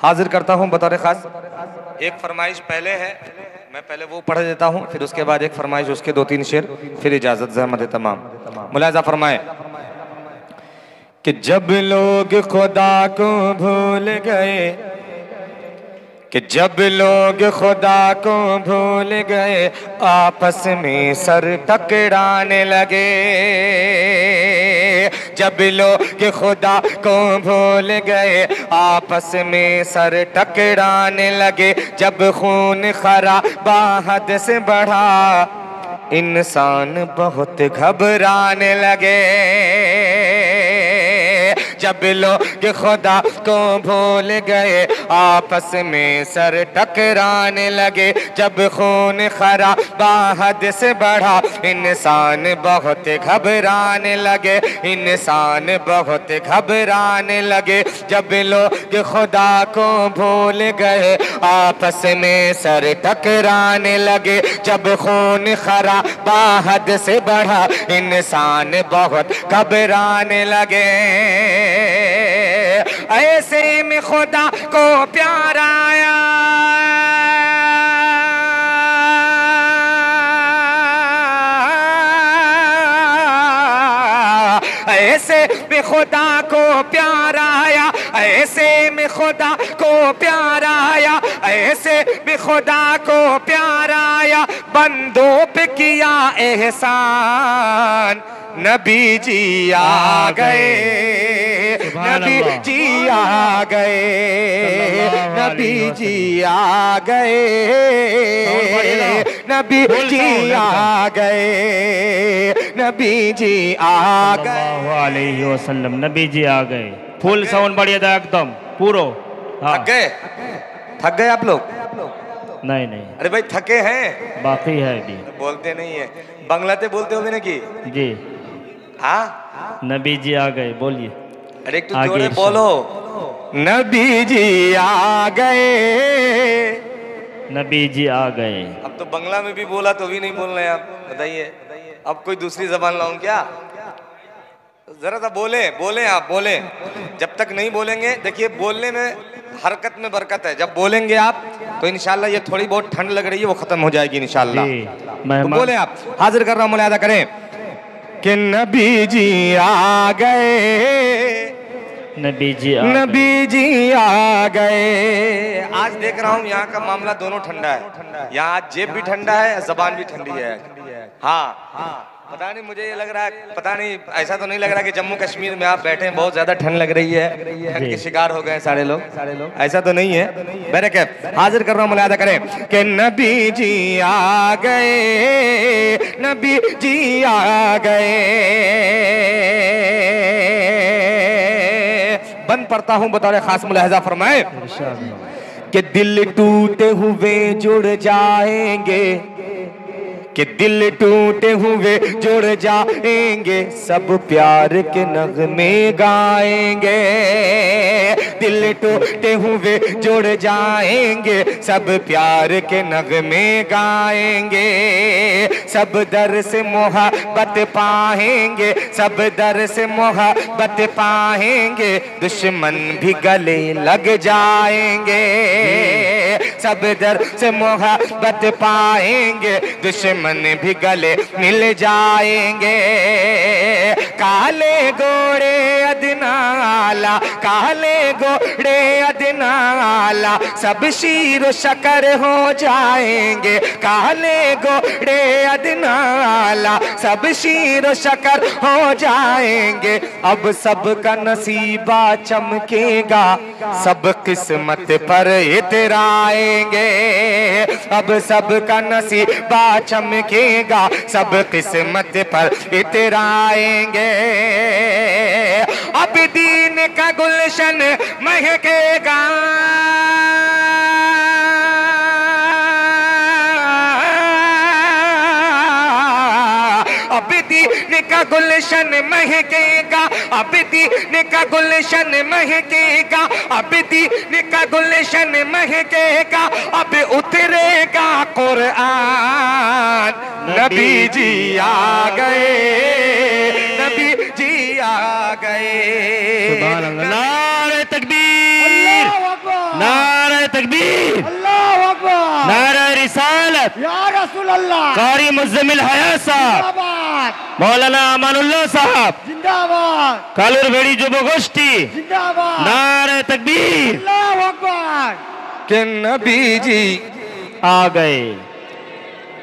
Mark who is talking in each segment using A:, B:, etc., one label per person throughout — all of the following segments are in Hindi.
A: हाजिर करता हूँ बतौर खास। एक फरमाइश पहले है, मैं पहले वो पढ़ देता हूँ, फिर उसके बाद एक फरमाइश उसके 2-3 शेर, फिर इजाज़त ज़हमत तमाम। मुलाज़ा फरमाए कि जब लोग खुदा को भूल गए, कि जब लोग खुदा को भूल गए, आपस में सर टकराने लगे। जब लोग खुदा को भूल गए, आपस में सर टकराने लगे। जब खून खराबा हद से बढ़ा, इंसान बहुत घबराने लगे। जब लोग खुदा को भूल गए, आपस में सर टकराने लगे। जब खून खराबा हद से बढ़ा, इंसान बहुत घबराने लगे। इंसान बहुत घबराने लगे। जब लोग खुदा को भूल गए, आपस में सर टकराने लगे। जब खून खराबा हद से बढ़ा, इंसान बहुत घबराने लगे। ऐसे में खुदा को प्यार आया, ऐसे में खुदा को प्यार आया, ऐसे में खुदा को प्यार आया, ऐसे में खुदा को प्यार आया। बंदों पे किया एहसान, नबी जी आ गए, नबी जी आ गए, नबी जी आ गए, नबी जी आ गए, नबी जी आ गए
B: अलैहि वसल्लम। नबी जी आ गए। फुल साउंड बढ़िया था एकदम पूरो।
A: थक गए? थक गए आप लोग?
B: नहीं नहीं,
A: अरे भाई थके हैं?
B: बाकी है अभी।
A: बोलते नहीं है, बंगलाते बोलते हो भी ना कि
B: जी।
A: हाँ,
B: नबी जी आ गए बोलिए।
A: अरे एक तो जोरे बोलो, नबी जी आ गए,
B: नबी जी आ गए।
A: अब तो बंगला में भी बोला तो भी नहीं बोल रहे आप, बताइए अब कोई दूसरी जबान लाऊं क्या? जरा सा बोले बोले, आप बोले। जब तक नहीं बोलेंगे, देखिए बोलने में हरकत में बरकत है। जब बोलेंगे आप तो इंशाल्लाह ये थोड़ी बहुत ठंड लग रही है वो खत्म हो जाएगी इंशाल्लाह। तो बोले आप, हाजिर कर रहा हूं, मुलाहिदा करें कि नबी जी आ गए, नबी जी आ गए। आज देख रहा हूँ यहाँ का मामला दोनों ठंडा है, यहाँ आज जेब भी ठंडा है, जबान भी ठंडी है। हाँ, पता नहीं, मुझे ये लग रहा है, पता नहीं, ऐसा तो नहीं लग रहा कि जम्मू कश्मीर में आप बैठे हैं बहुत ज्यादा ठंड लग रही है, ठंड के शिकार हो गए सारे लोग, ऐसा तो नहीं है। बहरकैफ हाजिर कर रहा हूँ, मुलाहिदा करें कि नबी जी आ गए, नबी जी आ गए। बंद पढ़ता हूँ बतौर खास, मुलाहिजा फरमाए कि दिल टूटे हुए जुड़ जाएंगे, कि दिल टूटे हुए जुड़ जाएंगे, सब प्यार के नगमे गाएंगे। दिल टूटे हुए जुड़ जाएंगे, सब प्यार के नगमे गाएंगे। सब दर से मोहब्बत पाएंगे, सब दर से मोहब्बत पाएंगे, दुश्मन भी गले लग जाएंगे। सब दर से मोहब्बत पाएंगे, दुश्मन भी गले मिल जाएंगे। काले गोरे अदनाला, काले गोरे अदनाला, सब शीर शकर हो जाएंगे। काले गोरे अदनाला, सब शीर शकर हो जाएंगे। अब सबका नसीबा चमकेगा, सब किस्मत पर इतराएंगे। अब सबका नसीबा चमकेगा, सब किस्मत पर इतराएंगे। अब दीन का गुलशन महकेगा, अब दीन का गुलशन महकेगा, अब दीन का गुलशन महकेगा, अब दीन का गुलशन महकेगा। अब उतरेगा कुरान, नबी जी आ गए, नबी जी आ गए।
B: सुभान अल्लाह, नारे तकबीर, नारे जिंदाबाद।
C: या रसूल अल्लाह
B: कारी मुज़्ज़मिल हया साहब,
C: जिंदाबाद
B: मौलाना अमानुल्लाह साहब,
C: जिंदाबाद
B: कालूर भेड़ी जुबो गोष्ठी,
C: जिंदाबाद
B: नारे तकबीर।
C: अल्लाहू अकबर।
A: कि नबी जी
B: आ गए।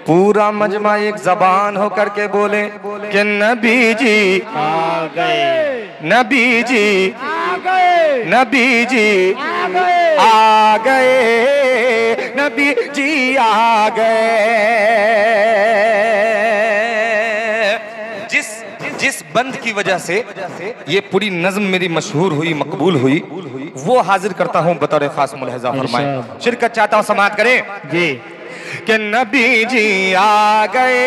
A: पूरा मजमा एक जबान हो करके बोले कि नबी जी
B: आ गए।
A: नबी जी
C: आ गए
A: नबी जी
C: आ गए
A: आ गए नबी जी आ गए। जिस जिस बंद की वजह से ये पूरी नज्म मेरी मशहूर हुई, मकबूल हुई, वो हाजिर करता हूँ बतौर खास मुलाहिजा फरमाएं। शिरकत चाहता हूँ, समाअत करें
B: जी।
A: कि नबी जी आ गए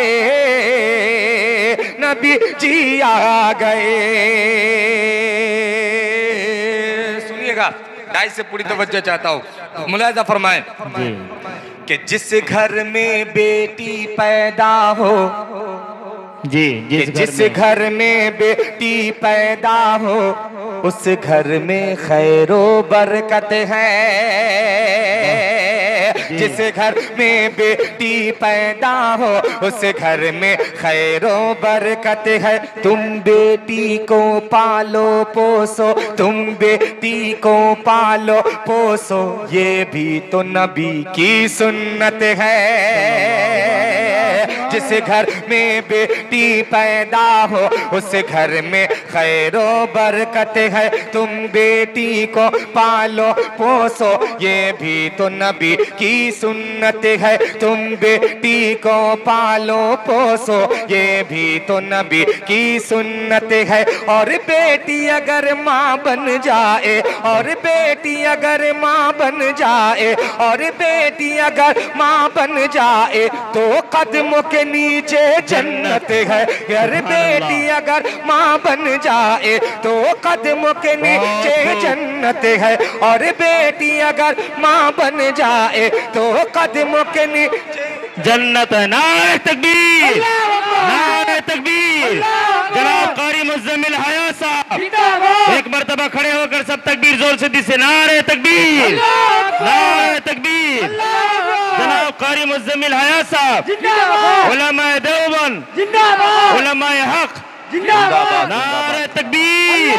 A: नबी जी आ गए। सुनिएगा, डाई से पूरी तवज्जो चाहता हूँ, मुलाहिजा फरमाएं
B: जी।
A: कि जिस घर में बेटी पैदा हो,
B: जी।
A: जिस घर में बेटी पैदा हो उस घर में खैरो बरकत है। जिस घर में बेटी पैदा हो उस घर में खैरो बरकत है। तुम बेटी को पालो पोसो, तुम बेटी को पालो पोसो, ये भी तो नबी की सुन्नत है। जिस घर में बेटी पैदा हो उस घर में खैरो बरकत है। तुम बेटी को पालो पोसो, ये भी तो नबी की सुन्नत है। तुम बेटी को पालो पोसो, ये भी तो नबी की सुन्नत है। और बेटी अगर माँ बन जाए, और बेटी अगर माँ बन जाए, और बेटी अगर माँ बन जाए तो कदमों के नीचे जन्नत है। यार बेटी अगर माँ बन जाए तो कदमों के नीचे जन्नत है। और बेटी अगर माँ बन जाए तो कदमों के नीचे
B: जन्नत है। नारे तकबीर, नारे तकबीर। जनाब कारी मुज़्ज़मिल हया साहब, एक मर्तबा खड़े होकर सब तकबीर जोर से दिसे। नारे तकबीर, नारे तकबीर। जनाब कारी मुज़्ज़मिल हया साहब, उलमाए देवबंद, उलमाए हक, नारे तकबीर।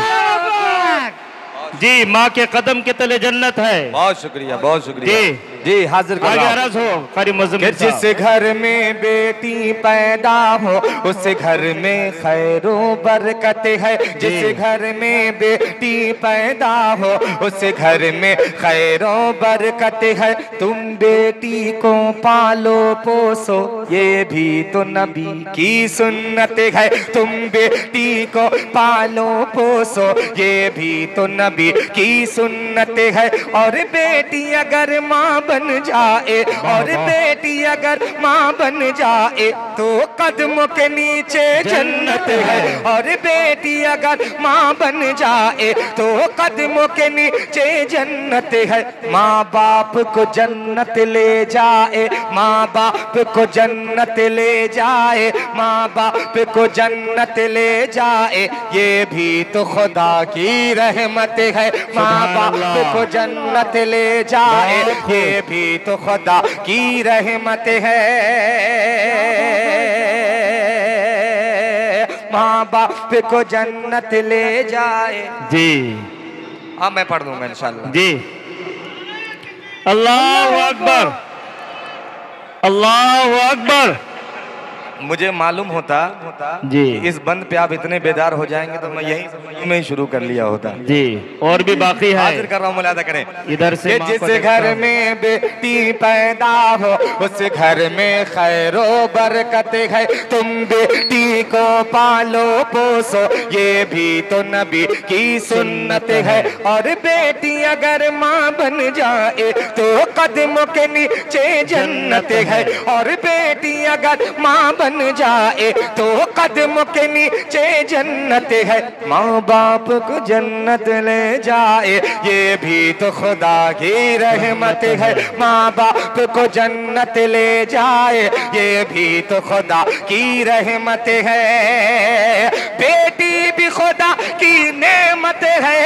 B: जी, माँ के कदम के तले जन्नत है।
A: बहुत शुक्रिया, बहुत शुक्रिया
B: जी।
A: जी। हाजिर कर
B: आगे
A: रहा हूं।
B: अरज हो कारी मुज़्ज़मिल
A: जिस
B: साहब।
A: घर में बेटी पैदा हो उस घर में खैरो बरकत है। जिस घर में बेटी पैदा हो उस घर में खैरो बरकत है। तुम बेटी को पालो पोसो, ये भी तो नबी की सुन्नत है। तुम बेटी को पालो पोसो, ये भी तो नबी की सुन्नत है। और बेटी अगर माँ बन जाए, और बेटी अगर माँ बन जाए तो कदमों के नीचे जन्नत है। और बेटी अगर माँ बन जाए तो कदमों के नीचे जन्नत है। माँ बाप को जन्नत ले जाए, माँ बाप को जन्नत ले जाए, माँ बाप को जन्नत ले जाए, ये भी तो खुदा की रहमत है। माँ बाप को जन्नत ले जाए, ये भी तो खुदा की रहमत है। माँ बाप को जन्नत ले जाए।
B: जी।
A: हाँ, मैं पढ़ दूंगा इंशाल्लाह।
B: जी। अल्लाहु अकबर, अल्लाहु अकबर।
A: मुझे मालूम होता
B: जी।
A: इस बंद पे आप इतने बेदार हो जाएंगे तो मैं यही में ही शुरू कर लिया होता।
B: जी, और भी बाकी
A: हाजिर
B: है।
A: कर रहा हूँ, मुलादा करें।
B: इधर से माँ
A: जिस
B: को देखता
A: घर
B: हूँ।
A: में बेटी पैदा हो उस घर में खैरो बरकत है। तुम बेटी को पालो पोसो, ये भी तो नबी की सुन्नत है। और बेटी अगर माँ बन जाए तो कदमों के नीचे जन्नत है। और बेटी अगर माँ बन जाए तो कदमों के नीचे जन्नत है। माँ बाप को जन्नत ले जाए, ये भी तो खुदा की रहमत है। माँ बाप को जन्नत ले जाए, ये भी तो खुदा की रहमत है। बेटी भी खुदा की नेमत है।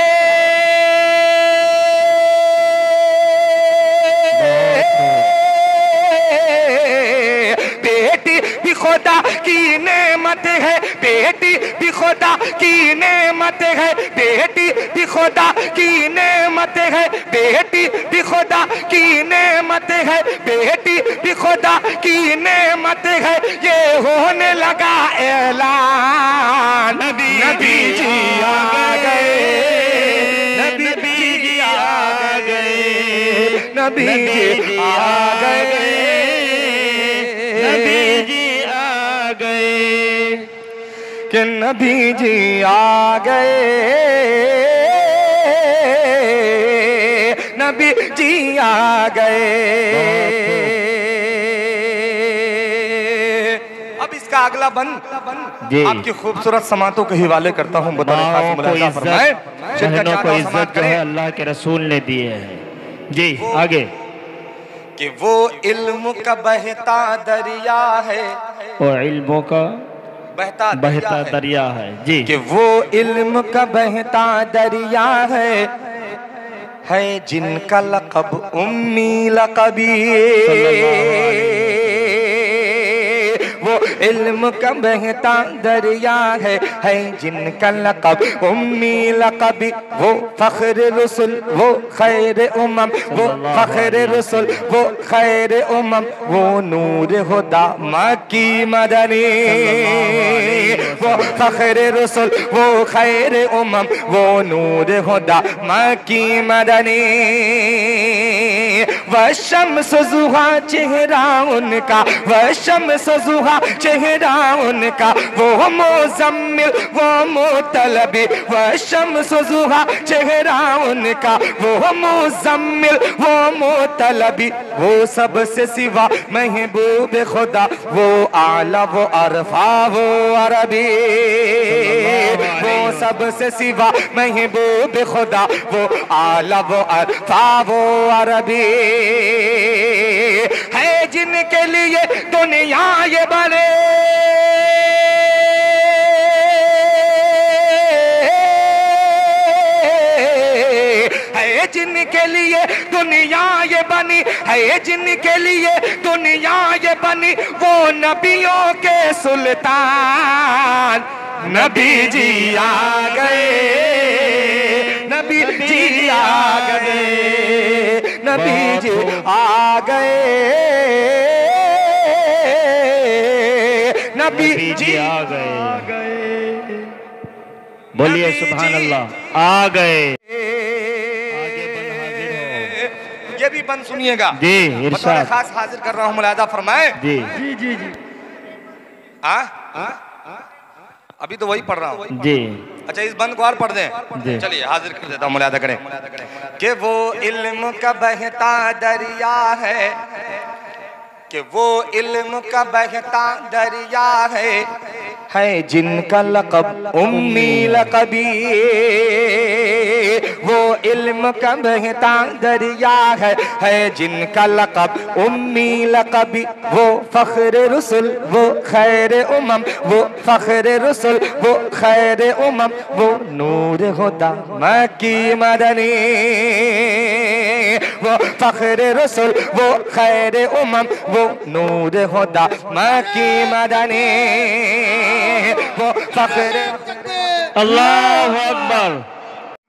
A: खुदा की नेमत है, बेटी भी खुदा की नेमत है, बेटी भी खुदा की नेमत है, बेटी भी खुदा की नेमत है, बेटी भी खुदा की नेमत है। ये होने लगा ऐलान, नबी जी आ गए, नबी जी आ गए, नबी जी आ गए,
B: नबी जी आ गए,
A: कि नबी जी आ गए, नबी जी आ गए। अब इसका अगला बंद आपकी खूबसूरत समातों के हवाले करता हूँ।
B: बहनों को इज्जत जो है अल्लाह के रसूल ने दिए है। जी आगे।
A: कि वो इल्म का बहता दरिया है,
B: वो इल्मों का
A: बहता
B: दरिया है। जी।
A: कि वो इल्म का बहता दरिया है जिनका लक़ब उम्मी लक़बी। वो इल्म का बहता दरिया है जिनका लक़ब उम्मी लक़बी। वो फ़ख्र रसूल, वो खैर उमम, वो फ़ख्र रसूल, वो खैर उमम, वो नूर हुदा मक्की मदनी। वो फ़ख्र रसूल, वो खैर उमम, वो नूर हुदा मक्की मदनी। वह शम्स ज़ुहा चेहरा उनका, वह शम्स ज़ुहा चेहरा उनका, वो मुज़म्मिल वो मुतलबी। वह शम्स ज़ुहा चेहरा उनका, वो मुज़म्मिल वो मुतलबी। वो सबसे सिवा महबूब खुदा, वो आला वो अरफा वो अरबी। वो सबसे सिवा महबूब खुदा, वो आला वो अरफा वो अरबी है। जिनके लिए दुनिया ये बने, है जिनके लिए दुनिया ये बनी, है जिनके लिए दुनिया ये बनी। वो नबियों के सुल्तान, नबी जी आ गए, नबी जी आ गए, नबी जी आ गए, नबी जी आ गए।
B: बोलिए सुभान अल्लाह। आ गए।
A: ये भी बंद सुनिएगा
B: जी। इरशाद
A: खास हाजिर कर रहा हूँ, मुलाहिजा फरमाए।
B: जी
C: जी जी जी।
A: अभी तो वही पढ़ रहा हूँ
B: जी।
A: अच्छा इस बंद को और पढ़ दें। चलिए हाजिर कर देता हूँ, मुलाहिजा करें कि वो इल्म का बहता दरिया है, कि वो इल्म का बहता दरिया है जिनका लक़ब उम्मी लक़बी। वो इल्म का बहता दरिया है जिनका लक़ब उम्मी लक़बी। वो फ़ख्र रसूल, वो खैर उमम, वो फ़ख्र रसूल, वो खैर उमम, वो नूर हुदा मक्की मदनी। वो फ़ख्र रसूल, वो खैर उमम, वो नूर हुदा मक्की मदनी। वो फ़ख्र
B: अल्लाहु अकबर।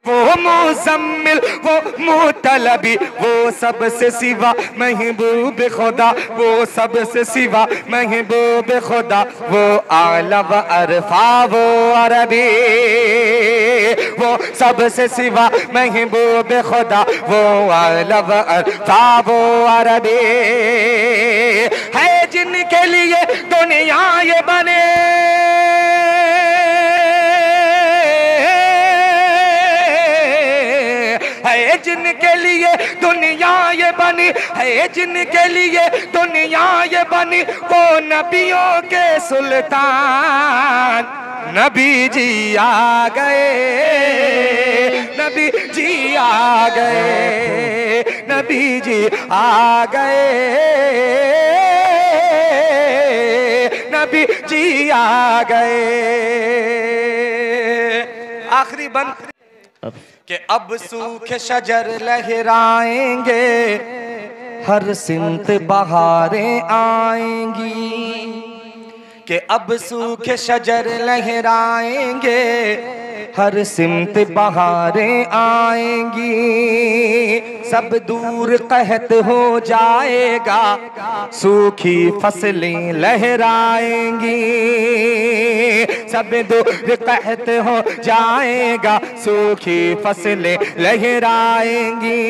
A: वो मुज़म्मिल वो मुतलबी। वो सबसे सिवा महबूब खुदा, वो सबसे सिवा महबूब खुदा। वो आला व अरफा वो अरबी। वो सबसे सिवा महबूब खुदा, वो आला व अरफा वो अरबी है जिनके लिए दुनिया ये बने, जिनके लिए दुनिया ये बनी, है जिनके लिए दुनिया ये बनी। वो नबियों के सुल्तान, नबी जी आ गए, नबी जी आ गए, नबी जी आ गए, नबी जी आ गए। आखिरी बंद कि अब सूखे शजर लहराएंगे, हर सिमत बहारें आएंगी। कि अब सूखे शजर लहराएंगे, हर सिमत बहारें आएंगी, सब दूर कहत हो जाएगा, सूखी फसलें लहराएंगी, सब दूर कहत हो जाएगा, सूखी फसलें लहराएंगी,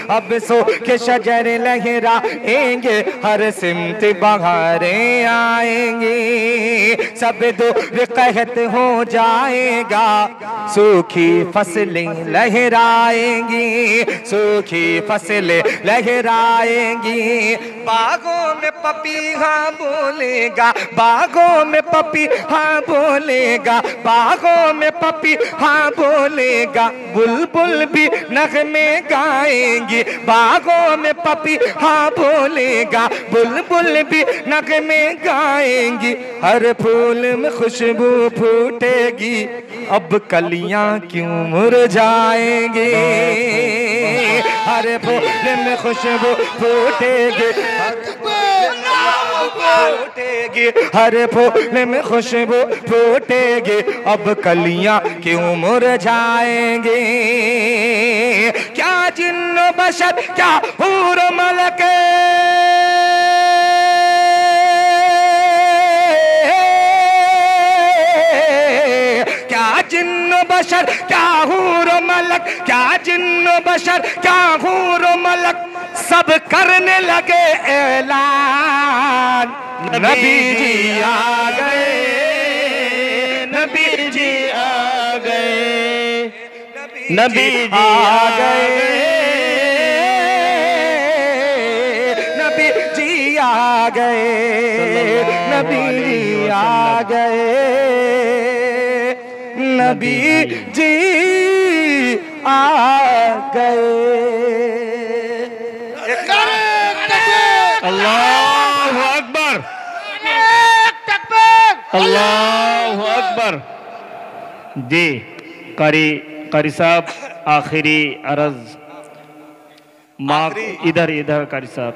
A: अब सूखे शजर लहराएंगे, हर सिमत बहारें आएंगी, सब दूर कहत हो जाएगा, सूखी फसलें लहराएंगी, सूखी फसलें लहराएंगी, बागों में पपीहा बोलेगा, बागों में पपीहा बोलेगा, बागों में पपीहा बोलेगा, बुलबुल भी नगमे गाएंगी, बागों में पपीहा बोलेगा, बुलबुल भी नगमे गाएंगी, हर फूल में खुशबू फूटेगी, अब कलियां क्यों मुरझाएंगी, हर फूल में खुशबू फूटेगी, फूटेगी, हर फूल में खुशबू फूटेगी, अब कलियां क्यों मुरझाएंगी, क्या जिन्न बशर क्या हूर मलक, जिन्न बशर क्या हूर मलक, क्या जिन्न बशर क्या हूर मलक, सब करने लगे ऐलान, नबी जी आ गए, नबी जी आ गए, नबी जी आ गए, नबी जी आ गए, नबी जी आ गए, नबी जी आ गए।
B: अल्लाहु अकबर, अल्लाहु अकबर। जी कारी साहब, आखिरी अर्ज माँ, इधर इधर कारी साहब,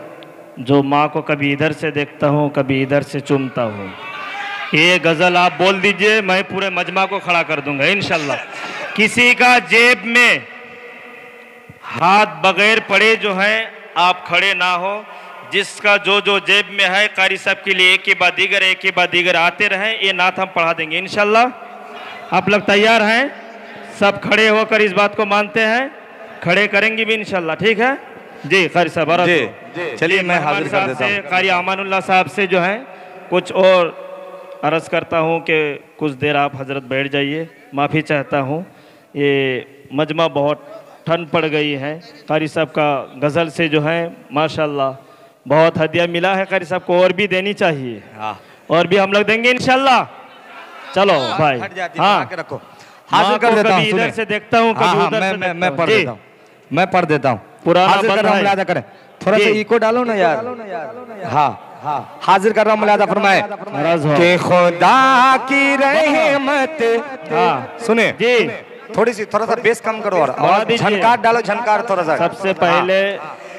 B: जो माँ को कभी इधर से देखता हूँ कभी इधर से चूमता हूँ, ये गजल आप बोल दीजिए, मैं पूरे मजमा को खड़ा कर दूंगा इंशाल्लाह। किसी का जेब में हाथ बगैर पड़े जो है आप खड़े ना हो, जिसका जो जो जेब में है कारी साहब के लिए एक के बाद दीगर आते रहें, ये नात हम पढ़ा देंगे इंशाल्लाह। आप लोग तैयार हैं? सब खड़े होकर इस बात को मानते हैं, खड़े करेंगे भी इंशाल्लाह, ठीक है जी। कारी साहब
A: चलिए मैं हाजिर कर देता हूं।
B: कारी अमानुल्लाह साहब से जो है कुछ और अर्ज करता हूँ कि कुछ देर आप हजरत बैठ जाइए, माफ़ी चाहता हूँ, ये मजमा बहुत ठंड पड़ गई है। कारी साहब का गज़ल से जो है माशाल्लाह बहुत हदिया मिला है, कारी साहब को और भी देनी चाहिए, और भी हम लोग देंगे इंशाल्लाह। चलो भाई, हाँ
A: रखो, हाजिर कर देता हूँ,
B: इधर से देखता हूँ कभी उधर से,
A: मैं पढ़ देता हूँ, मैं पढ़ देता हूँ,
B: पुराना
A: हाजिर कर रहा हूँ, करें थोड़ा सा इको डालो ना यार। हाँ हाजिर कर रहा हूँ, मुलादा फरमाए कि खुदा की रहमत, हाँ सुने जी, थोड़ा सा बेस कम करो और झनकार डालो, झनकार थोड़ा सा।
B: सबसे पहले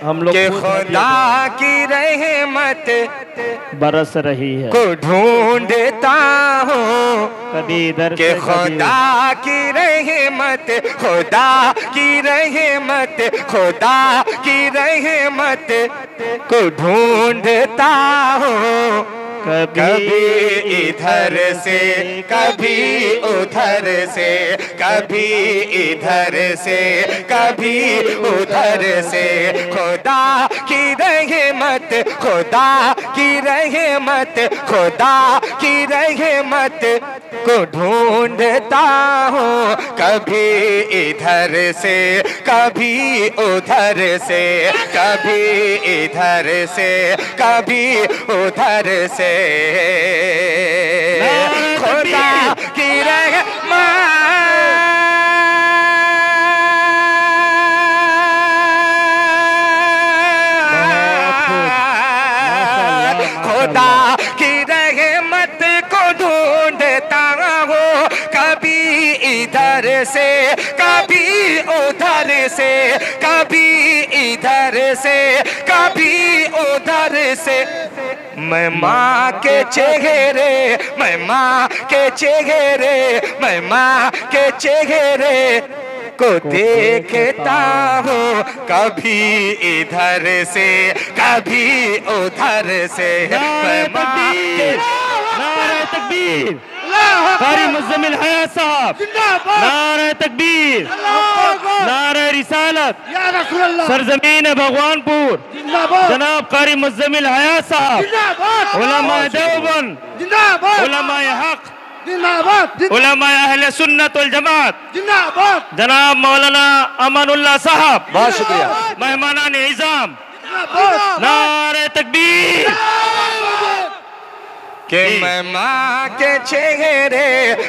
B: हम लोग
A: के खुदा की रहमत
B: बरस रही है
A: को ढूंढता हूँ,
B: कभी इधर
A: के खुदा की रहमत, खुदा की रहमत, खुदा की रहमत को ढूंढता हूँ, कभी इधर से कभी उधर से, कभी इधर से कभी उधर से, खुदा की रहमत, खुदा की रहमत, खुदा की रहमत को ढूंढता हूँ, कभी इधर से कभी उधर से, कभी इधर से कभी उधर से, खुदा की रहमत, खुदा की रहमत को ढूंढता हूँ, कभी इधर से कभी उधर से, कभी इधर इधर से कभी उधर से, मैं माँ के चेहरे, मैं माँ के चेहरे, मैं माँ के चेहरे को देखता हूँ, कभी इधर से कभी उधर से। मैं माँ के
B: नारे तकबीर, कारी मुज़्ज़मिल हया साहब, नारे तकबीर, नारे रिसालत, सरजमीन भगवानपुर, जनाब कारी मुज़्ज़मिल हया साहब, उलमाए देवबंद, उलमाए हक, उलमाए अहले सुन्नत वल जमात, जनाब मौलाना अमानुल्लाह साहब,
A: बहुत शुक्रिया।
B: मेहमानान इज़ाम, नारे तकबीर।
A: कि मैं माँ के चेहरे,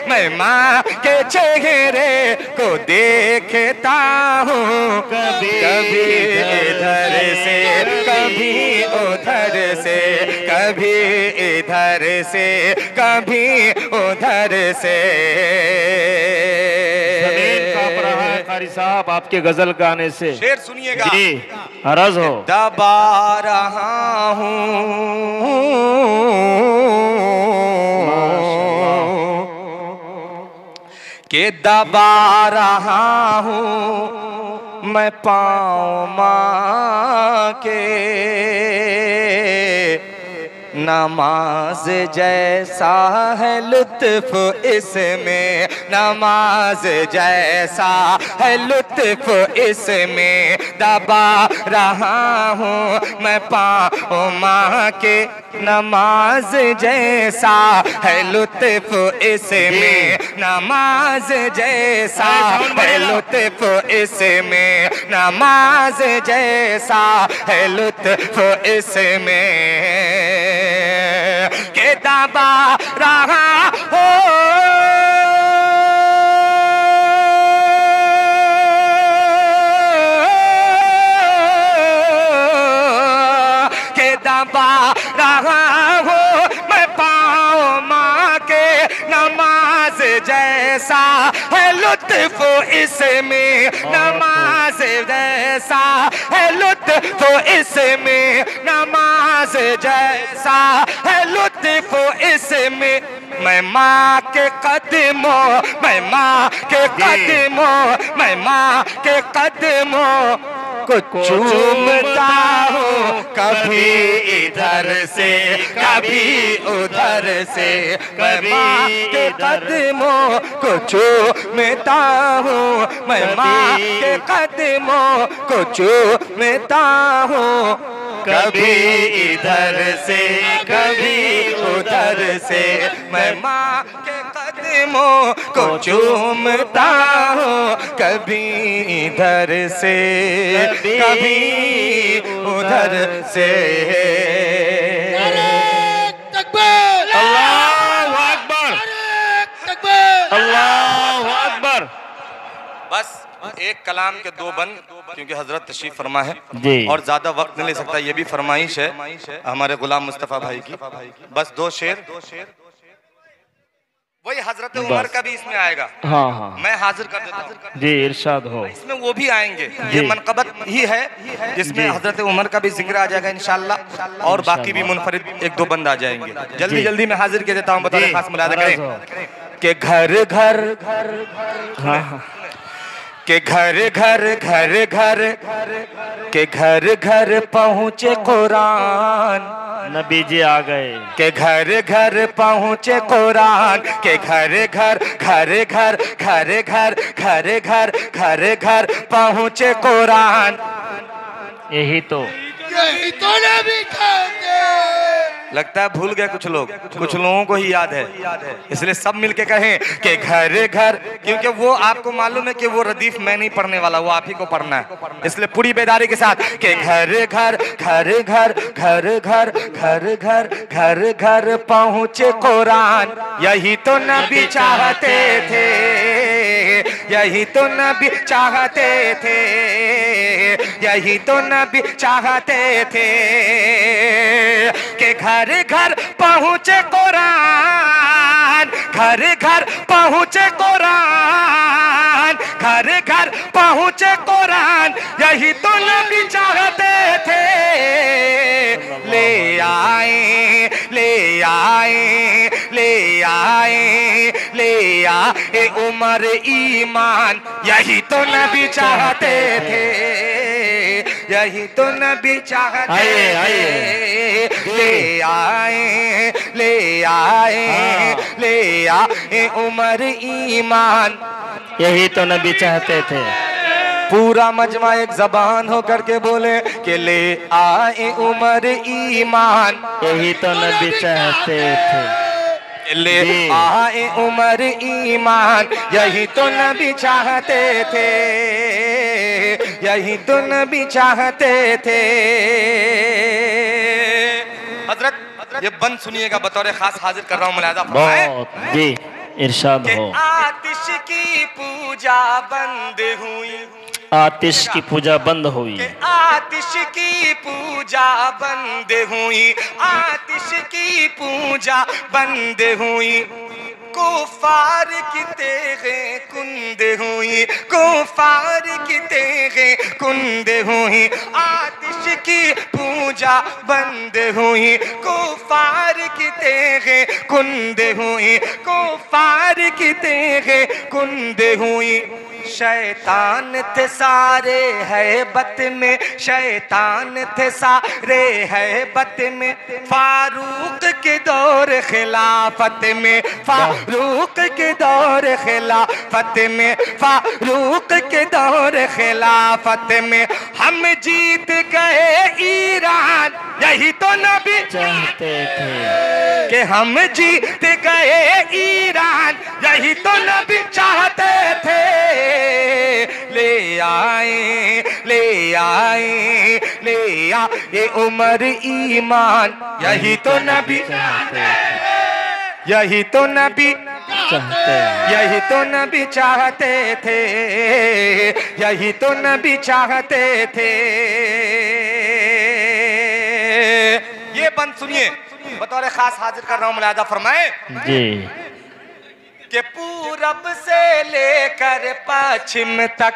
A: मैं माँ के चेहरे को देखता हूँ, कभी इधर से कभी उधर से, कभी इधर से कभी उधर से।
B: ज़मीन कांप रहा है कारी साहब आपके गजल गाने से।
A: शेर सुनिएगा।
B: जी अर्ज हो।
A: दबा रहा हूँ के दबा रहा हूँ मैं पाँव माँ के, नमाज जैसा है लुत्फ इसमें, नमाज जैसा है लुत्फ इसमें, दबा रहा हूँ मैं पाँव माँ के, नमाज जैसा है लुत्फ इसमें, नमाज जैसा है लुत्फ इसमें, नमाज जैसा है लुत्फ इसमें, के दबा रहा हो के दबा रहा हो मैं पाँव माँ के, नमाज जैसा है लुत्फ इसमें, नमाज जैसा है लुत्फ इसमें, नमाज जैसा है लुत्फ इसमें। मैं माँ के कदमों, मैं माँ के कदमों, मैं माँ के कदमों को चूमता हूँ, कभी इधर से कभी उधर से, मैं माँ के कदमों को चूमता हूँ, मैं माँ के कदमों को चूमता हूँ, कभी इधर से कभी उधर से, मैं माँ के कदमों को चूमता हूँ, कभी इधर से कभी उधर से।
B: अल्लाहु अकबर, अल्लाहु अकबर।
A: बस एक कलाम के दो बंद, क्योंकि हजरत तशरीफ फरमा है
B: जी।
A: और ज्यादा वक्त नहीं ले सकता, ये भी फरमाइश है हमारे गुलाम मुस्तफा भाई की। बस दो शेर, वही हजरत उमर का भी इसमें आएगा।
B: हाँ हाँ
A: मैं हाजिर कर देता हूँ
B: जी, इरशाद हो।
A: इसमें, वो भी आएंगे। ये मनकबत ही है जिसमें हजरत उमर का भी जिक्र आ जाएगा इंशाल्लाह, और बाकी भी मुनफरिद एक दो बंद आ जाएंगे। जल्दी जल्दी मैं हाजिर कर देता हूँ, बता दें खास मुलादा करें कि घर घर
B: हाँ
A: के घर घर घर घर के घर घर पहुँचे कुरान,
B: नबी जी आ गए।
A: के घर घर पहुँचे कुरान, के घर घर घर घर घर घर घर घर घर घर पहुँचे कुरान।
B: यही तो
C: नबी
A: लगता है भूल गए कुछ लोग, कुछ लोगों को ही याद है, इसलिए सब मिलके कहें कि घर घर, क्योंकि वो आपको मालूम है कि वो रदीफ मैं नहीं पढ़ने वाला, वो आप ही को पढ़ना है, इसलिए पूरी बेदारी के साथ कि घर घर घर घर घर घर घर घर घर घर पहुँचे कुरान। यही तो नबी चाहते थे, यही तो नबी चाहते थे, यही तो नबी चाहते थे कि घर घर पहुँचे कुरान, घर घर पहुँचे कुरान, घर घर घर पहुंचे कुरान, यही तो नबी चाहते थे। ले आए ले आए ले आए ले आए उमर ईमान, यही तो नबी चाहते थे, यही तो नबी चाहते थे। ले आए ले आए ले आए उमर ईमान,
B: यही तो नबी चाहते थे।
A: पूरा मजमा एक जबान होकर के बोले कि ले आए उमर ईमान,
B: यही तो नबी चाहते थे।
A: ले आए उमर ईमान, यही तो नबी चाहते थे, यही तो नबी चाहते थे। हजरत ये बंद सुनिएगा, बतौर खास हाजिर कर रहा हूँ, मुलाहिजा फरमाएं।
B: बहुत जी, इरशाद हो।
A: आतिश की पूजा बंद हुई,
B: आतिश की पूजा बंद हुई,
A: आतिश की पूजा बंद हुई, आतिश की पूजा बंद हुई, कुफार की तेगे कुंद हुई, कुफार की तेगे कुंद हुई, आतिश की पूजा बंद हुई, कुफार की तेगे कुंद हुई, कुफार की तेगे कुंद हुई। शैतान थे सारे हैबत में, शैतान थे सारे हैबत में, फारूक के दौर खिलाफत में, फारूक के दौर खिलाफत में, फारूक के दौर खिलाफत में हम जीत गए ईरान, यही तो नबी
B: चाहते थे
A: कि हम जीत गए ईरान, यही तो नबी चाहते थे। ले आए ले आए ले आए उमर ईमान, यही तो नबी यही तो नबी
B: चाहते,
A: यही तो नबी चाहते थे, यही तो नबी चाहते थे। ये बंद सुनिए, बतौर खास हाजिर कर रहा हूँ, मुलाहिजा फरमाए
B: जी।
A: कि पूरब से लेकर पश्चिम तक,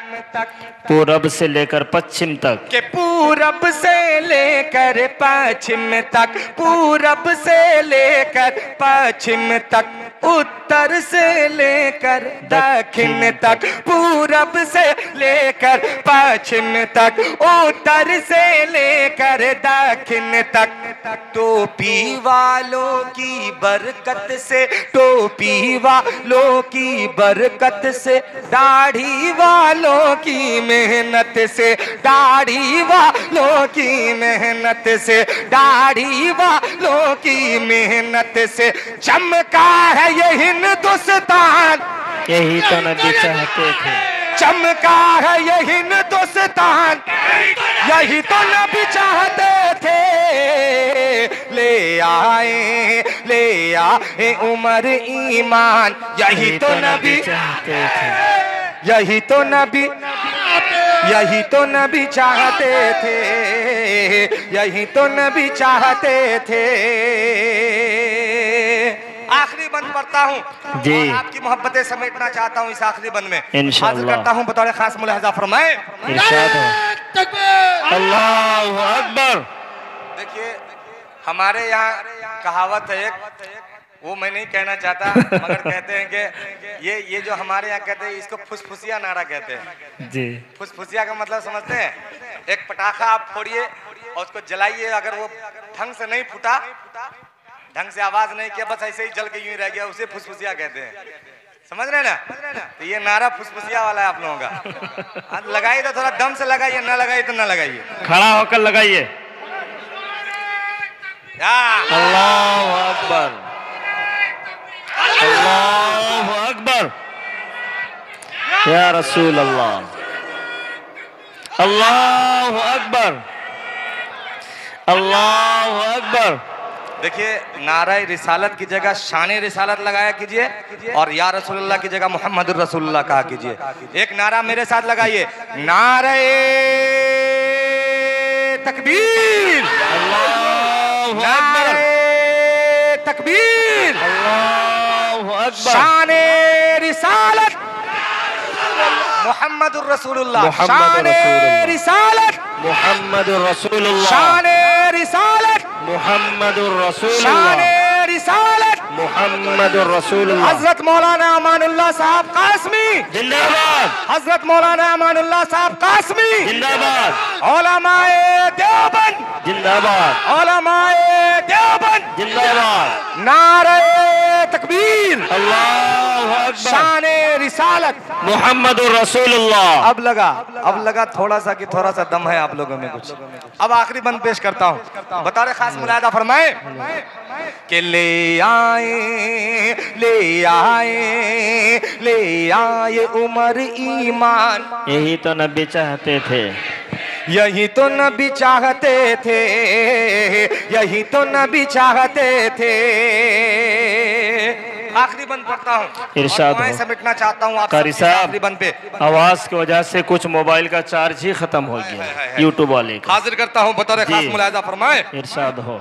B: पूरब से लेकर पश्चिम तक,
A: कि पूरब से लेकर पश्चिम तक, पूरब से लेकर पश्चिम तक, उत्तर से लेकर दक्षिण तक, पूरब से लेकर पश्चिम तक, उत्तर से लेकर दक्षिण तक, टोपी वालों की बरकत से, टोपी वालों की बरकत से, दाढ़ी वालों की मेहनत से, दाढ़ी वालों की मेहनत से, दाढ़ी वालों की मेहनत से चमका है ये हिंदुस्तान,
B: यही तो नबी चाहते थे।
A: चमका है ये हिंदुस्तान, यही तो नबी चाहते थे। ले आए उमर ईमान, यही तो नबी
B: चाहते थे,
A: यही तो नबी, यही तो नबी चाहते थे, यही तो नबी चाहते थे। आखिरी बंद पढ़ता हूँ
B: जी।
A: और आपकी मोहब्बतें समेटना चाहता हूँ इस आखिरी बंद में,
B: इंशाअल्लाह।
A: हाजिर करता हूँ बतौर खास, मुलाहिजा फरमाए।
B: इरशाद हो। अल्लाहु अकबर।
A: देखिए हमारे यहाँ कहावत है एक, वो मैं नहीं कहना चाहता, मगर कहते हैं कि ये जो हमारे यहाँ कहते हैं, इसको फुसफुसिया नारा कहते हैं।
B: जी।
A: फुसफुसिया का मतलब समझते हैं? एक पटाखा आप फोड़िए और उसको जलाइए, अगर वो ढंग से नहीं फूटा, ढंग से आवाज नहीं किया, बस ऐसे ही जल के यूं ही रह गया, उसे फुसफुसिया कहते हैं। समझ रहे ना? तो ये नारा फुसफुसिया वाला है आप लोगों का। लगाइए तो थोड़ा दम से लगाइए, ना लगाइए तो ना लगाइए,
B: खड़ा होकर लगाइए। अल्लाहु अकबर, अल्लाहु अकबर, या रसूल अल्लाह, अल्लाहु अकबर, अल्लाहु अकबर।
A: देखिए नारा रिसालत की जगह शान रिसालत लगाया कीजिए, और या रसूलुल्लाह की जगह मोहम्मदुर रसूलुल्लाह कहा कीजिए। एक नारा मेरे साथ लगाइए, नारे तकबीर, नारे तकबीर,
B: अल्लाहु अकबर,
A: शान रिसालत, मुहम्मदुर रसूलुल्लाह।
B: मुहम्मदुर
A: शान
B: रसूलुल्लाह।
A: रिसालत
B: मुहम्मदुर रसूलुल्लाह।
A: शान रिसालत
B: मुहम्मदुर
A: शान
B: रसूलुल्लाह।
A: रिसालत
B: मुहम्मदुर रसूलुल्लाह।
A: हजरत मौलाना अमानुल्लाह साहब कासमी
B: जिंदाबाद।
A: हजरत मौलाना अमानुल्लाह साहब कासमी
B: जिंदाबाद।
A: उलमाए देवबंद
B: जिंदाबाद।
A: उलमाए देवबंद
B: जिंदाबाद।
A: नारे तकबीर
B: अल्लाहु अकबर।
A: शान रिसालत।
B: मुहम्मदुर रसूलुल्लाह।
A: अब लगा थोड़ा सा दम है आप लोगों में कुछ। अब आखिरी बंद पेश करता हूँ, बतौर खास मुलाहिदा फरमाए कि ले आए उमर ईमान।
B: यही तो नबी चाहते थे।
A: यही तो नबी चाहते थे, यही तो नबी चाहते थे। आखिरी बंद पढ़ता हूँ,
B: इरशाद हो।
A: समेटना चाहता हूँ आप
B: कारी
A: सबके
B: साहब,
A: आखिरी बंद पे।
B: आवाज की वजह से कुछ मोबाइल का चार्ज ही खत्म हो गया यूट्यूब वाले का।
A: हाजिर करता हूँ बतौर खास
B: जी।
A: मुलाहिदा फरमाए
B: इरशाद हो।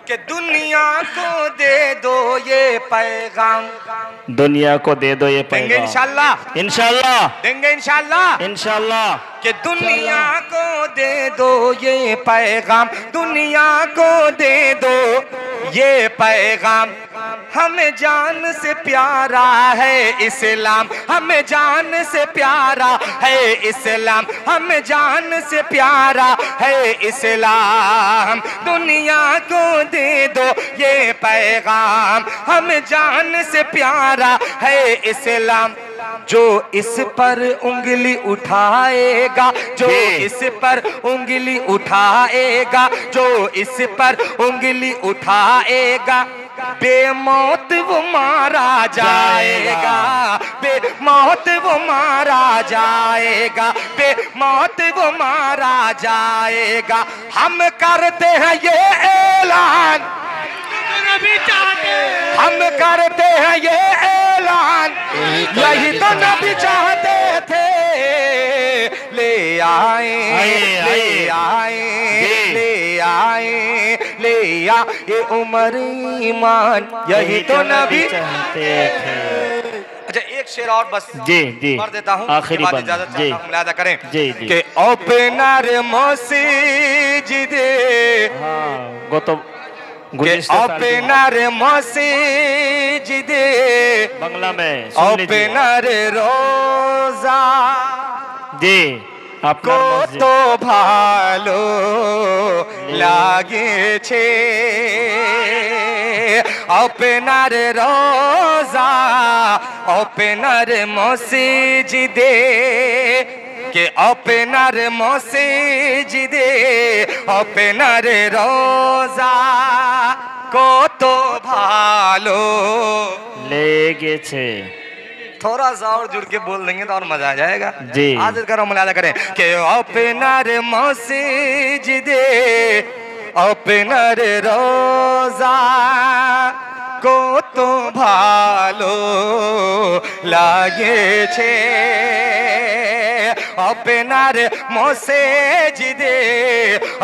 A: कि दुनिया को दे दो ये पैगाम।
B: दुनिया को दे दो ये
A: देंगे
B: पैगाम।
A: इंशाल्लाह,
B: इंशाल्लाह।
A: देंगे इंशाल्लाह।
B: इंशाल्लाह।
A: कि दुनिया को दे दो ये पैगाम, दुनिया को दे दो ये पैगाम। हमें जान से प्यारा है इस्लाम, हमें जान से प्यारा है इस्लाम, हमें जान से प्यारा है इस्लाम। दुनिया को दे दो ये पैगाम, हमें जान से प्यारा है इस्लाम। जो इस पर उंगली उठाएगा, जो इस पर उंगली उठाएगा, जो इस पर उंगली उठाएगा, बेमौत वो मारा जाएगा, बेमौत वो मारा जाएगा, बेमौत वो मारा जाएगा। हम करते हैं ये ऐलान, हम करते हैं ये ऐलान, यही तो नबी चाहते थे। ले आए ले आए ले आए ले आए उमर ईमान, यही तो नबी
B: चाहते थे।
A: अच्छा एक शेर और बस
B: जी जी
A: पढ़ देता हूँ,
B: आखिरी बंद।
A: इजाजत
B: जी
A: चाहता हूँ, मुलाहिदा करें
B: जी जी।
A: कि ओपनर मस्जिदे,
B: हाँ गो
A: के ओपनर मस्जिदे,
B: बंगला में सुन लीजिए।
A: ओपनर रोजा
B: जी
A: को तो भालो लागे छे। ओपनर रोजा ओपनर मस्जिदे, के ओपनर मस्जिदे ओपनर रोजा को तो भालो
B: लेगे छे।
A: थोड़ा सा और जुड़ के बोल देंगे तो और मजा आ जाएगा।
B: जी
A: हाजिर करो, मुलाहिदा करें कि ओपनर मस्जिदे ओपनर रोजा को तो भालो लागे छे। ओपनर मस्जिदे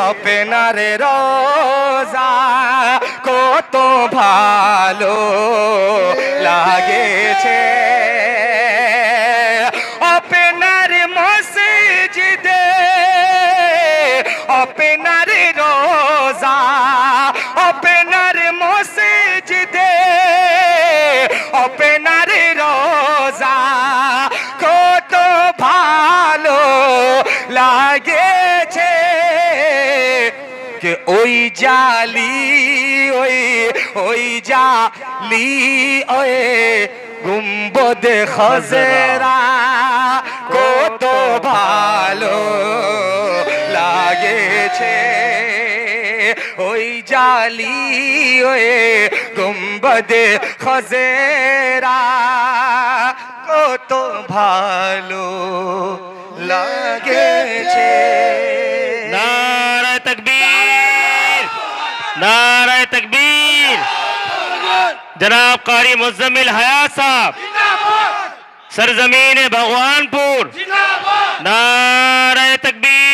A: ओपनर रोजा को तो भालो लागे छे। ओपनर मस्जिदे ओपनर रोजा ओपनर मस्जिदे ओपनर रोजा को तो भालो लागे छे। कि ओई जाली ओई जाली ओए गुम्बद खजरा को तो भालो लागे छे। ओई जाली ओए गुम्बद खजरा को तो भालो लागे छे।
B: नारे तकबीर, नारे तकबीर। जनाब कारी मुज़म्मिल हयात साहब, सरजमीन भगवानपुर, नारे तकबीर।